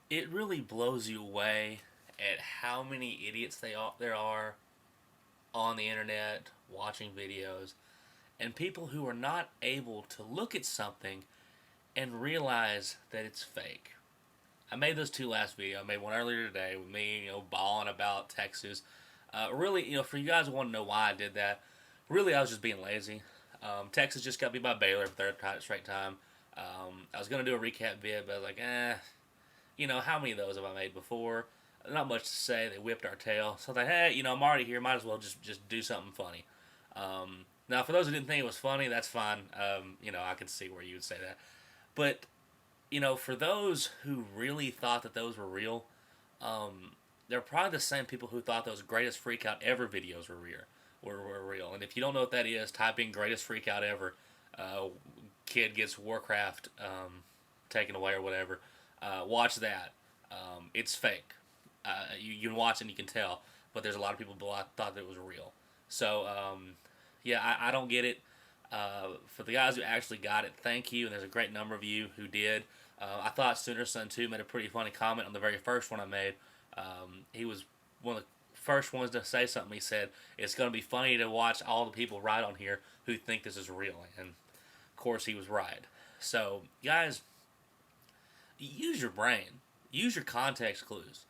it really blows you away at how many idiots there are on the internet watching videos, and people who are not able to look at something and realize that it's fake. I made those two last video. I made one earlier today with me, balling about Texas. Really, for you guys who want to know why I did that, really I was just being lazy. Texas just got beat by Baylor for third straight time. I was gonna do a recap vid, but I was like, how many of those have I made before? Not much to say. They whipped our tail. So I thought, hey, I'm already here. Might as well just do something funny. Now, for those who didn't think it was funny, that's fine. I can see where you would say that. But for those who really thought that those were real, they're probably the same people who thought those greatest freak out ever videos were real. And if you don't know what that is, type in greatest freak out ever. Kid gets Warcraft taken away or whatever. Watch that. It's fake. You can watch it and you can tell, but there's a lot of people who thought that it was real. So yeah, I don't get it. For the guys who actually got it, thank you. And there's a great number of you who did. I thought Sooner Son 2 made a pretty funny comment on the very first one I made. He was one of the first ones to say something. He said, it's going to be funny to watch all the people write on here who think this is real. And, of course, he was right. So, guys, use your brain. Use your context clues.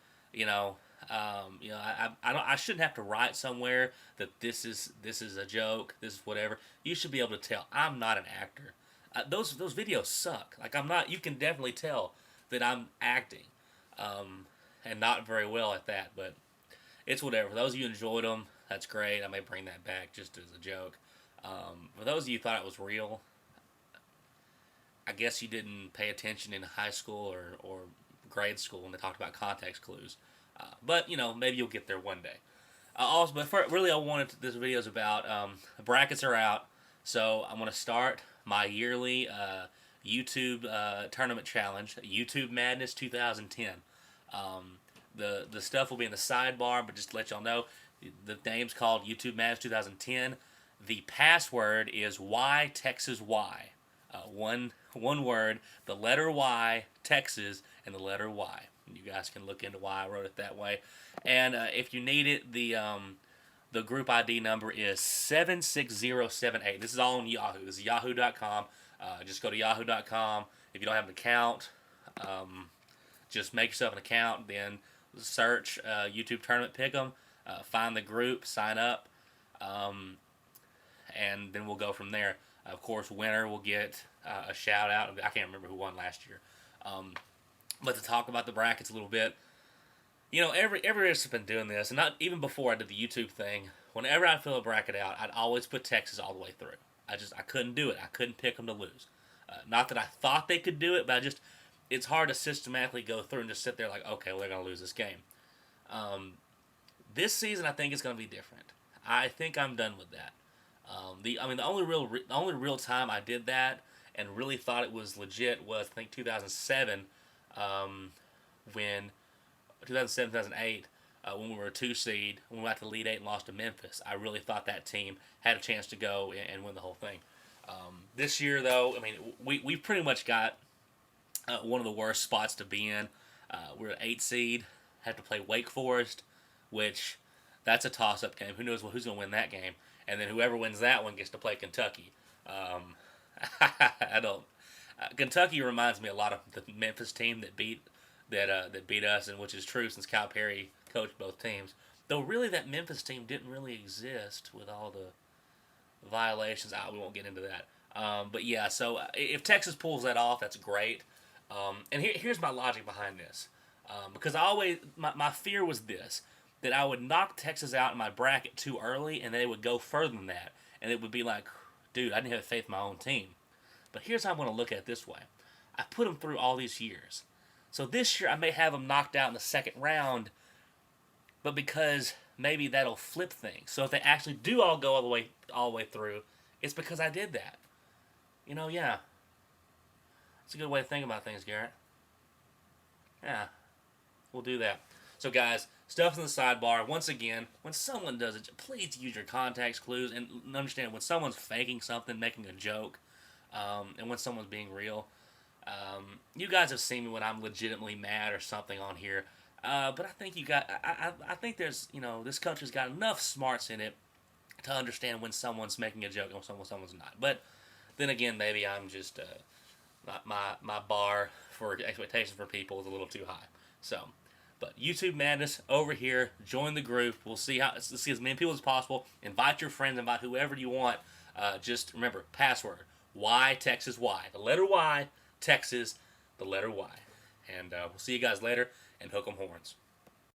I shouldn't have to write somewhere that this is a joke, this is whatever. You should be able to tell. I'm not an actor. Those videos suck. Like I'm not. You can definitely tell that I'm acting, and not very well at that. But it's whatever. For those of you who enjoyed them, that's great. I may bring that back just as a joke. For those of you who thought it was real, I guess you didn't pay attention in high school or grade school when they talked about context clues. But maybe you'll get there one day. Really, I wanted this video is about brackets are out, so I'm gonna start my yearly YouTube tournament challenge, YouTube Madness 2010. The stuff will be in the sidebar, but just to let y'all know, the name's called YouTube Madness 2010. The password is ytexasy. One word, the letter Y, Texas, and the letter Y. You guys can look into why I wrote it that way. And if you need it, the group ID number is 76078. This is all on Yahoo. This is yahoo.com. Just go to yahoo.com. If you don't have an account, just make yourself an account. Then search YouTube Tournament Pick'em. Find the group, sign up, and then we'll go from there. Of course, winner will get a shout out. I can't remember who won last year. But to talk about the brackets a little bit, every year's been doing this, and not even before I did the YouTube thing. Whenever I fill a bracket out, I'd always put Texas all the way through. I couldn't do it. I couldn't pick them to lose. Not that I thought they could do it, but it's hard to systematically go through and just sit there like, okay, well, they're gonna lose this game. This season, I think it's gonna be different. I think I'm done with that. The only real time I did that and really thought it was legit was I think 2007, when 2007 2008 when we were a 2 seed, when we got to the Elite Eight and lost to Memphis. I really thought that team had a chance to go and win the whole thing. This year, though, we pretty much got one of the worst spots to be in. We're an 8 seed, have to play Wake Forest, which that's a toss-up game. Who knows who's going to win that game? And then whoever wins that one gets to play Kentucky. I don't. Kentucky reminds me a lot of the Memphis team that beat us, and which is true since Calipari coached both teams. Though really, that Memphis team didn't really exist with all the violations. We won't get into that. But yeah, so if Texas pulls that off, that's great. And here's my logic behind this. Because my fear was this, that I would knock Texas out in my bracket too early, and they would go further than that. And it would be like, dude, I didn't have faith in my own team. But here's how I want to look at it this way. I put them through all these years. So this year I may have them knocked out in the second round, but because maybe that'll flip things. So if they actually do all go all the way through, it's because I did that. Yeah. It's a good way to think about things, Garrett. Yeah. We'll do that. So guys, stuff's in the sidebar. Once again, when someone does it, please use your context clues and understand when someone's faking something, making a joke, and when someone's being real. You guys have seen me when I'm legitimately mad or something on here. But I think I think there's, this country's got enough smarts in it to understand when someone's making a joke and when someone's not. But then again, maybe I'm just my bar for expectations for people is a little too high. So, but YouTube Madness over here. Join the group. We'll see let's see as many people as possible. Invite your friends. Invite whoever you want. Just remember password ytexasy. The letter Y, Texas, the letter Y. And we'll see you guys later. And hook 'em horns.